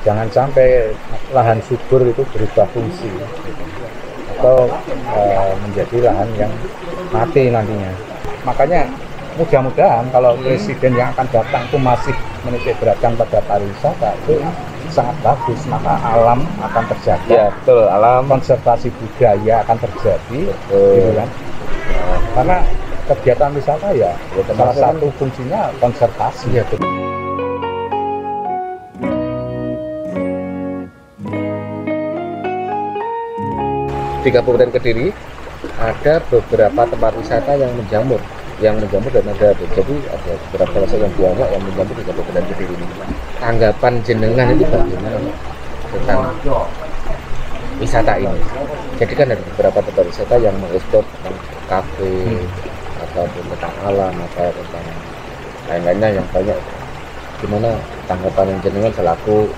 Jangan sampai lahan subur itu berubah fungsi atau menjadi lahan yang mati nantinya. Makanya mudah-mudahan kalau presiden yang akan datang itu masih menitik beratkan pada pariwisata, itu sangat bagus, maka alam akan terjaga. Ya, betul, alam, konservasi budaya akan terjadi, gitu kan? Karena kegiatan wisata ya salah satu fungsinya konservasi. Ya, betul. Di Kabupaten Kediri ada beberapa tempat wisata yang menjamur dan ada jadi ada beberapa wisata yang banyak yang menjamur di Kabupaten Kediri ini. Tanggapan jenengan itu bagaimana tentang wisata ini? Jadi kan ada beberapa tempat wisata yang mengekspor tentang kafe ataupun tentang alam atau tentang lain-lainnya yang banyak. Gimana tanggapan jenengan selaku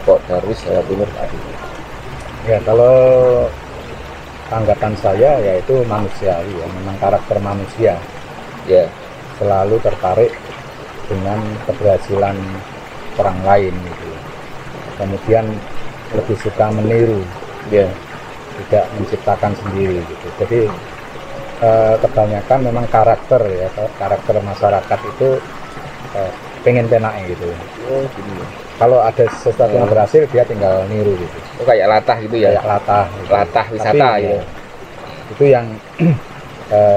Pok Darwis Jawa Timur tadi? Ya, kalau tanggapan saya yaitu manusiawi, ya, memang karakter manusia ya selalu tertarik dengan keberhasilan orang lain gitu. Kemudian lebih suka meniru, ya, tidak menciptakan sendiri gitu. Jadi kebanyakan memang karakter masyarakat itu pengen penaknya gitu. Oh, gini. Kalau ada sesuatu yang berhasil, dia tinggal niru gitu. Oh, kayak latah gitu ya? Kayak latah. Gitu. Latah wisata. Tapi, ya. Itu yang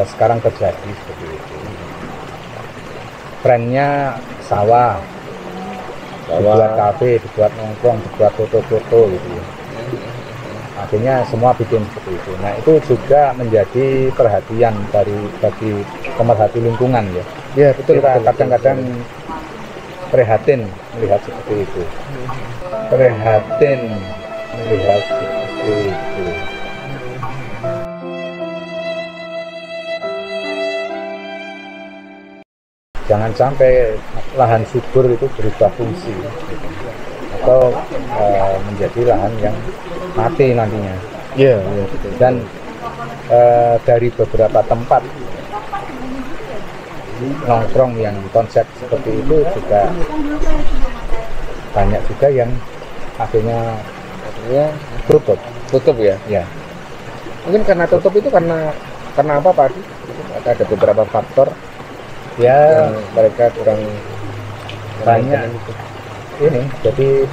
sekarang terjadi seperti itu. Trennya sawah, dibuat kafe, dibuat nongkrong, dibuat foto-foto gitu. Akhirnya semua bikin seperti itu. Nah, itu juga menjadi perhatian bagi pemerhati lingkungan ya. Ya, betul. Kita kadang-kadang prihatin melihat seperti itu. Prihatin melihat seperti itu. Jangan sampai lahan subur itu berubah fungsi atau menjadi lahan yang mati nantinya. Iya, ya, betul. Dan dari beberapa tempat nongkrong yang konsep seperti itu juga banyak juga yang akhirnya tutup ya. Ya. Mungkin karena tutup itu karena apa Pak? Ada beberapa faktor Ya, mereka kurang banyak ini, jadi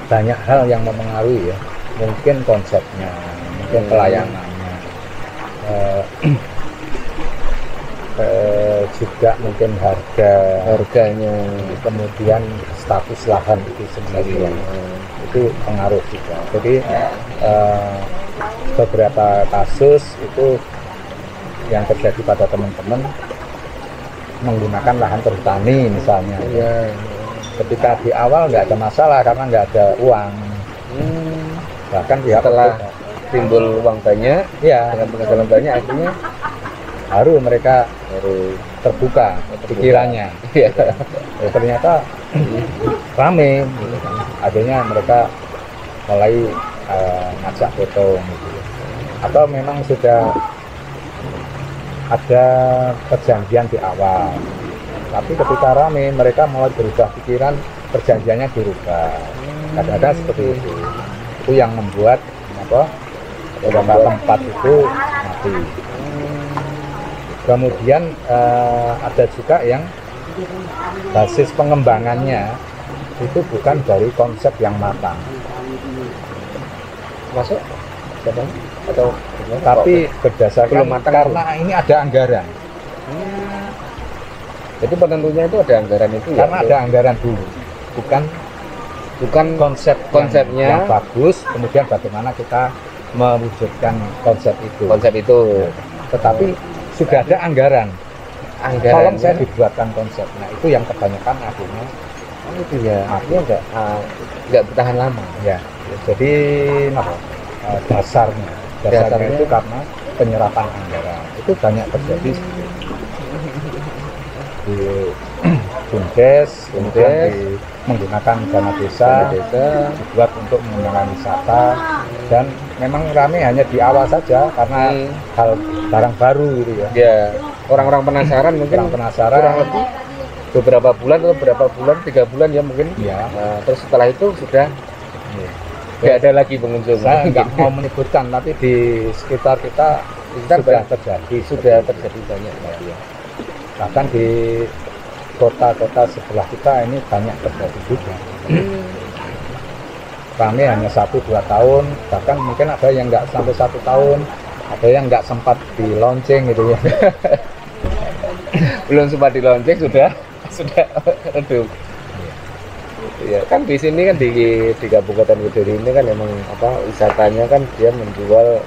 banyak hal yang mempengaruhi ya. Mungkin konsepnya, mungkin pelayanannya, juga mungkin harganya, kemudian status lahan itu sendiri, itu pengaruh juga. Jadi beberapa kasus itu yang terjadi pada teman-teman menggunakan lahan perhutani misalnya. Ya. Ketika di awal nggak ada masalah karena nggak ada uang. Bahkan setelah timbul uang banyak, ya, dengan penghasilan banyak, akhirnya mereka terbuka pikirannya. Ya. Ternyata rame gitu kan. Akhirnya mereka mulai ngajak foto gitu. Atau memang sudah ada perjanjian di awal, tapi ketika rame mereka mulai berubah pikiran, perjanjiannya dirubah. Kadang-kadang seperti itu yang membuat beberapa tempat itu mati. Kemudian ada juga yang basis pengembangannya itu bukan dari konsep yang matang. Masuk atau tapi berdasarkan karena ini ada anggaran. Jadi penentunya itu ada anggaran itu karena ya, ada anggaran dulu, bukan konsepnya yang bagus, kemudian bagaimana kita mewujudkan konsep itu. Tetapi sudah ada anggaran. Tolong saya dibuatkan konsep. Nah, itu yang kebanyakan akhirnya itu ya, artinya nggak bertahan lama ya. Jadi dasarnya itu karena penyerapan anggaran itu banyak terjadi di Bumdes menggunakan dana desa dibuat untuk menggunakan wisata, dan memang rame hanya di awal saja karena hal barang baru gitu ya. Ya, orang-orang penasaran mungkin kurang lebih beberapa bulan atau berapa bulan, 3 bulan ya mungkin. Ya. Nah, terus setelah itu sudah nggak ada lagi pengunjung. Saya nggak mau menyebutkan, tapi di sekitar kita sudah terjadi banyak ya. Bahkan di kota-kota sebelah kita ini banyak terjadi juga. Kami hanya 1-2 tahun, bahkan mungkin ada yang nggak sampai 1 tahun, ada yang nggak sempat di launching gitu ya. Belum sempat di launching sudah redup. Ya kan di sini kan di Kabupaten Kediri ini kan memang wisatanya kan dia menjual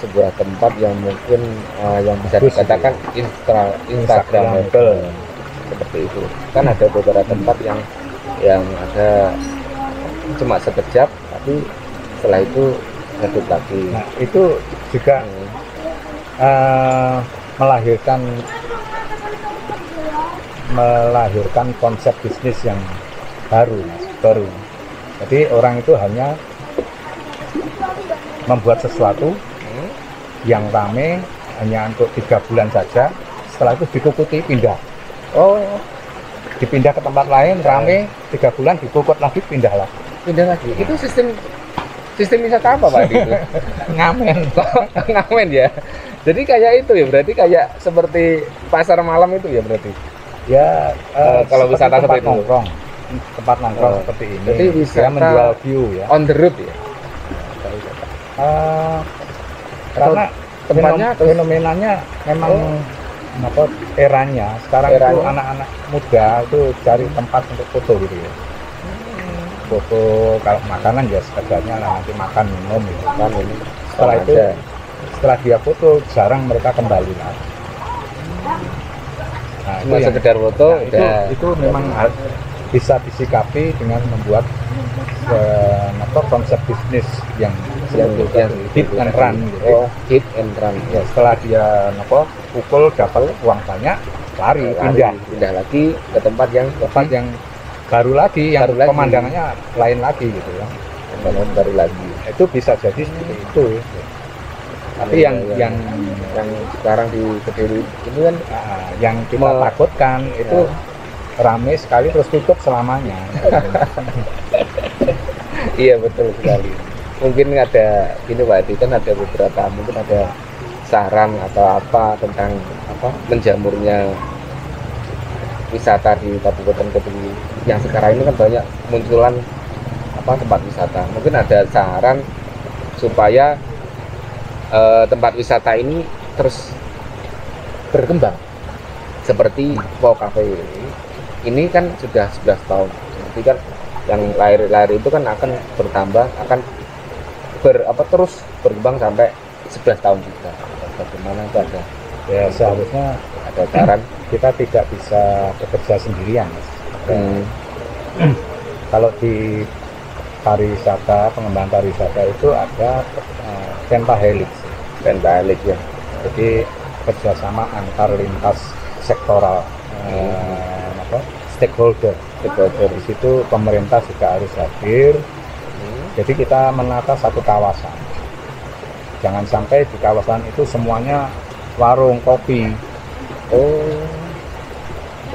sebuah tempat yang mungkin yang bisa dikatakan instagramable seperti itu. Kan ada beberapa tempat yang ada cuma sekejap tapi setelah itu redup lagi. Nah, itu juga melahirkan konsep bisnis yang baru. Jadi orang itu hanya membuat sesuatu yang rame hanya untuk 3 bulan saja, setelah itu dikukuti pindah. Dipindah ke tempat lain, rame 3 bulan, dikukut lagi, pindah lagi. Itu sistem wisata apa Pak itu? Ngamen ya. Jadi kayak itu ya, berarti kayak seperti pasar malam itu ya berarti. Ya, kalau wisata seperti itu. Tempat nongkrong seperti ini. Jadi wisata menjual view ya. On the road ya. Karena tempatnya fenomenanya memang eranya sekarang itu anak-anak muda itu cari tempat untuk foto gitu ya. Foto, kalau makanan ya sekedarnya nanti makan minum gitu kan ini. Setelah dia foto jarang mereka kembali lagi. Nah, itu sekedar foto itu memang bisa disikapi dengan membuat konsep bisnis yang hit and run gitu. Hit and run. Ya, setelah dia pukul dapat uang banyak, lari pindah lagi ke tempat yang baru lagi, yang pemandangannya lain lagi gitu ya. Baru lagi. Itu bisa jadi seperti itu. Tapi yang sekarang di Kediri ini kan yang kita takutkan itu rame sekali terus tutup selamanya. Iya betul sekali. Mungkin ada ini Pak Edi, kan ada beberapa mungkin ada saran atau apa tentang menjamurnya wisata di Kabupaten Kediri yang sekarang ini kan banyak munculan tempat wisata. Mungkin ada saran supaya tempat wisata ini terus berkembang seperti Wow Cafe ini kan sudah 11 tahun. Nanti kan yang lahir itu kan akan bertambah, akan terus berkembang sampai 11 tahun juga. Bagaimana itu ada? Ya seharusnya ada saran. Kita tidak bisa bekerja sendirian, Mas. Kalau di pariwisata, pengembangan pariwisata itu ada pentahelix ya. Jadi kerjasama antar lintas sektoral. Stakeholder di situ pemerintah juga harus hadir. Jadi kita menata satu kawasan, jangan sampai di kawasan itu semuanya warung kopi.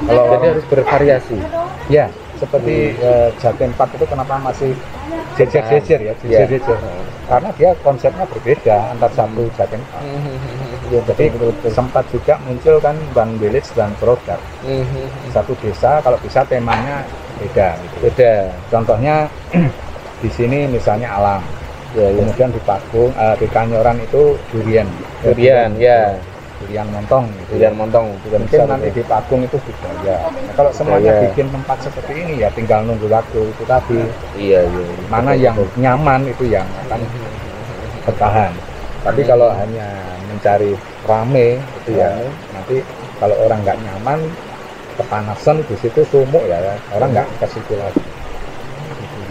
Jadi harus bervariasi ya, seperti Jatim Park itu kenapa masih jejer-jejer ya, karena dia konsepnya berbeda antar satu Jatim Park. Jadi sempat juga muncul kan Bang Village dan produk. Satu desa kalau bisa temanya beda. Contohnya di sini misalnya alam. Kemudian di Pagung, di Kanyoran itu durian montong. Mungkin nanti di Pagung itu budaya. Nah, kalau semuanya bikin tempat seperti ini ya tinggal nunggu waktu itu tadi. Mana yang nyaman itu yang akan bertahan. Tapi kalau hanya mencari rame itu ya nanti kalau orang nggak nyaman, kepanasan di situ sumuk ya orang nggak ke situ lagi.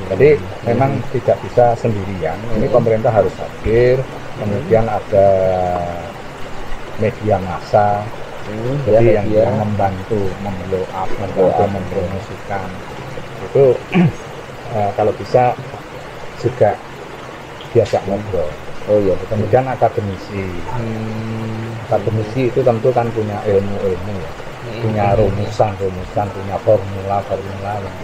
Jadi memang tidak bisa sendirian. Ini pemerintah harus hadir. Kemudian ada media massa, jadi yang membantu memblow up, mempromosikan itu kalau bisa juga diajak ngobrol. Kemudian akademisi itu tentu kan punya ilmu ya. punya rumusan, punya formula yang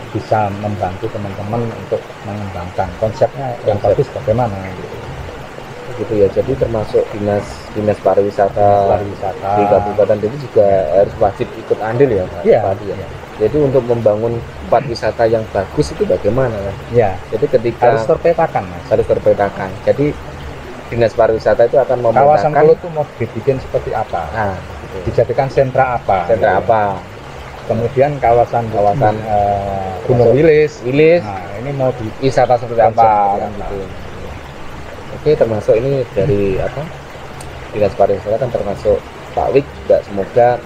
bisa membantu teman-teman untuk mengembangkan konsepnya yang bagus bagaimana gitu ya. Jadi termasuk dinas pariwisata di kabupaten itu juga harus wajib ikut andil ya Pak. Iya. Jadi untuk membangun tempat wisata yang bagus itu bagaimana kan? Ya. Jadi ketika harus terpetakan Mas. Harus terpetakan. Jadi dinas pariwisata itu akan memetakan kawasan Pulau itu mau dibikin seperti apa, dijadikan sentra apa, kemudian kawasan Gunung Wilis, nah ini mau di wisata seperti apa gitu. Oke, termasuk ini dari dinas pariwisata kan, termasuk Pak Wik juga semoga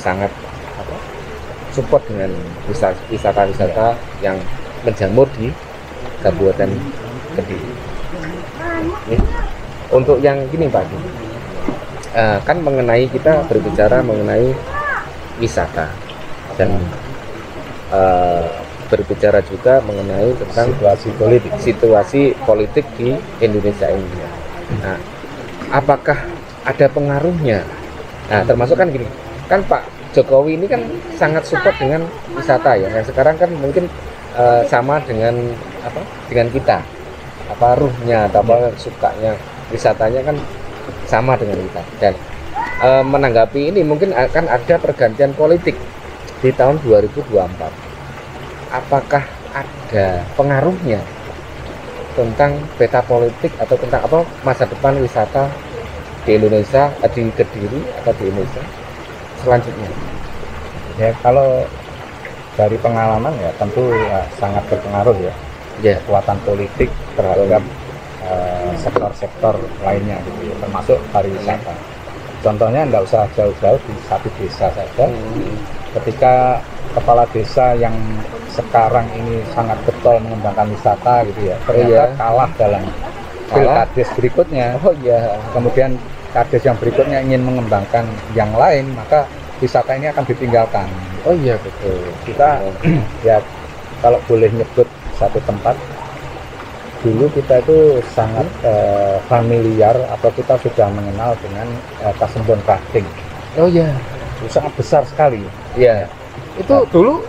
sangat support dengan wisata-wisata yang menjamur di Kabupaten Kediri. Untuk yang gini Pak, kan mengenai kita berbicara mengenai wisata dan berbicara juga mengenai tentang situasi politik di Indonesia ini. Nah, apakah ada pengaruhnya? Nah, termasuk kan gini, kan Pak Jokowi ini kan sangat support dengan wisata ya. Yang sekarang kan mungkin sama dengan dengan kita, ruhnya atau sukanya wisatanya kan sama dengan kita. Dan menanggapi ini mungkin akan ada pergantian politik di tahun 2024. Apakah ada pengaruhnya tentang peta politik atau tentang masa depan wisata di Indonesia, di Kediri atau di Indonesia selanjutnya? Ya, kalau dari pengalaman ya tentu sangat berpengaruh ya. Kekuatan politik terhadap sektor-sektor lainnya gitu ya, termasuk pariwisata. Contohnya nggak usah jauh-jauh, di satu desa saja. Ketika kepala desa yang sekarang ini sangat getol mengembangkan wisata gitu ya, ternyata kalah dalam pilkades berikutnya. Kemudian kades yang berikutnya ingin mengembangkan yang lain, maka wisata ini akan ditinggalkan. Betul. Kita ya kalau boleh nyebut satu tempat, dulu kita itu sangat familiar atau kita sudah mengenal dengan Kasembon Rafting. Sangat besar sekali. Itu dulu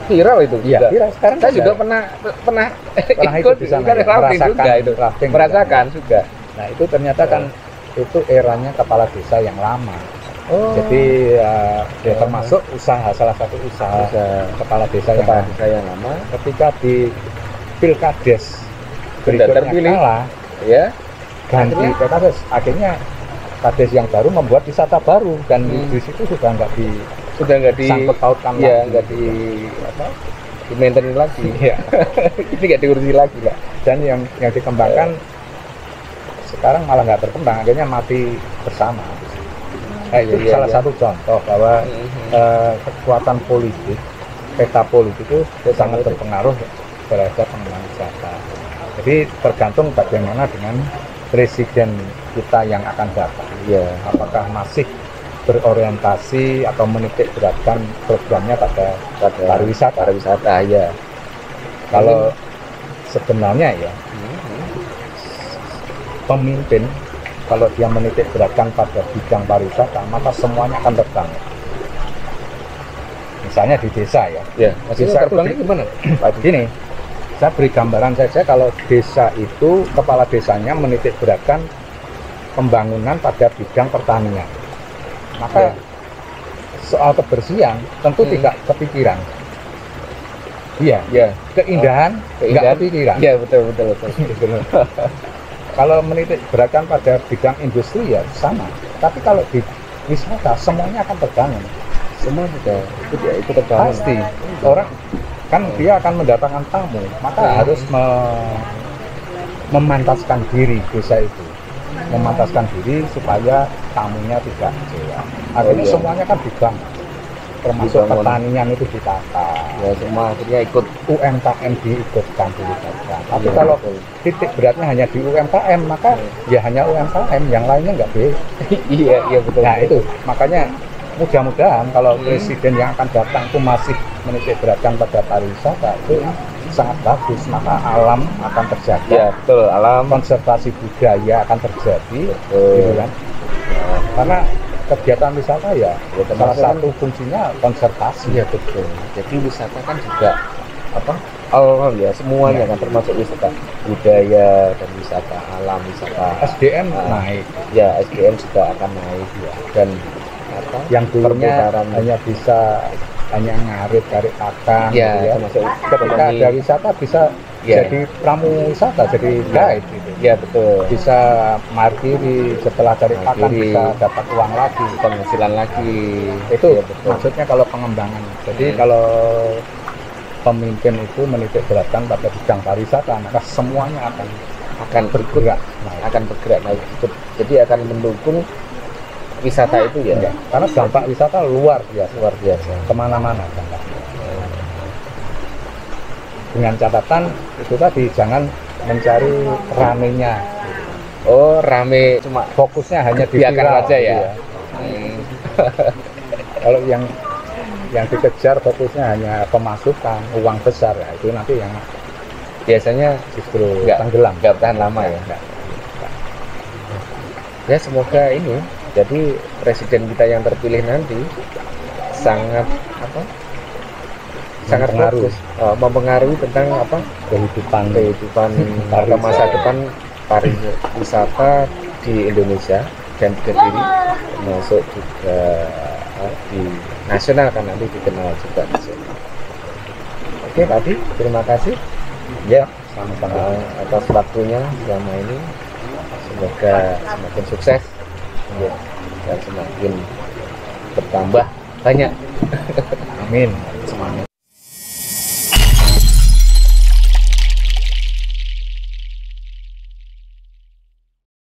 viral itu. Viral. Sekarang saya juga pernah ikut di sana, merasakan juga. Nah, itu ternyata kan itu eranya kepala desa yang lama. Jadi termasuk salah satu usaha kepala desa yang lama. Ketika di pilkades berikutnya kalah, ganti kades. Akhirnya kades yang baru membuat wisata baru dan di situ sudah nggak disangkut pautkan lagi, nggak di maintenance lagi. Ini nggak diurusi lagi lah. Dan yang dikembangkan sekarang malah nggak berkembang, akhirnya mati bersama. Itu salah satu contoh bahwa kekuatan politik, peta politik itu sangat berpengaruh terhadap pengembangan wisata. Jadi tergantung bagaimana dengan presiden kita yang akan datang. Apakah masih berorientasi atau menitik beratkan programnya pada pariwisata. Kalau sebenarnya pemimpin kalau dia menitik beratkan pada bidang pariwisata, maka semuanya akan terbang. Misalnya di desa desa terbangnya gimana? Gini, saya beri gambaran saja, kalau desa itu kepala desanya menitik beratkan pembangunan pada bidang pertanian, maka soal kebersihan tentu tidak kepikiran. Keindahan nggak kepikiran. Betul. Kalau menitik beratkan pada bidang industri ya sama, tapi kalau di wisata semuanya akan terbangun. Semua sudah ikut terbangun. Pasti orang kan dia akan mendatangkan tamu, maka harus memantaskan diri desa itu, memantaskan diri supaya tamunya tidak kecewa. Akhirnya semuanya kan dibangun, termasuk pertanian itu ditata. Semua akhirnya ikut UMKM diikutkan dilibatkan. Tapi kalau titik beratnya hanya di UMKM, maka ya hanya UMKM, yang lainnya nggak boleh. Betul. Nah itu makanya mudah-mudahan kalau presiden yang akan datang itu masih menitik beratkan pada pariwisata, itu sangat bagus, maka alam akan terjaga. Betul, alam, konservasi budaya akan terjadi, gitu kan? Karena kegiatan wisata ya, salah termasuk kan- satu fungsinya konservasi. Iya betul. Jadi wisata kan juga apa? All ya semuanya kan termasuk wisata budaya dan wisata alam, wisata SDM Ah. naik, ya SDM juga akan naik ya. Dan apa? yang dulunya perputaran hanya bisa hanya ngarit cari makan ya gitu ya. termasuk Ketika ekonomi. ada wisata bisa Ya. jadi pramu wisata, jadi guide gitu. Ya betul. Bisa markiri, setelah cari makan Markiri. bisa dapat uang lagi. Penghasilan lagi. Itu ya, betul. maksudnya kalau pengembangan. Jadi Hmm. kalau pemimpin itu menitik beratkan pada bidang pariwisata, maka semuanya akan bergerak. akan bergerak naik ikut. Jadi akan mendukung wisata itu ya. Ya, karena dampak wisata luar biasa, Luar biasa. kemana-mana dampaknya. Dengan catatan itu tadi jangan mencari ramenya, Oh rame cuma fokusnya hanya di biarkan viral, aja gitu ya. Hmm. Kalau yang dikejar fokusnya hanya pemasukan uang besar, ya itu nanti yang Biasanya justru Nggak. tenggelam. nggak tahan lama ya. Nggak. Ya semoga ini jadi presiden kita yang terpilih nanti sangat apa? Sangat Mempengaruhi. fokus mempengaruhi tentang apa? Kehidupan Kehidupan atau masa depan pariwisata di Indonesia dan di Kediri, termasuk juga di nasional kan nanti dikenal juga nasional. Oke Pak Adi, terima kasih ya sama-sama. atas waktunya selama ini. Semoga semakin sukses ya, dan semakin bertambah banyak. Amin.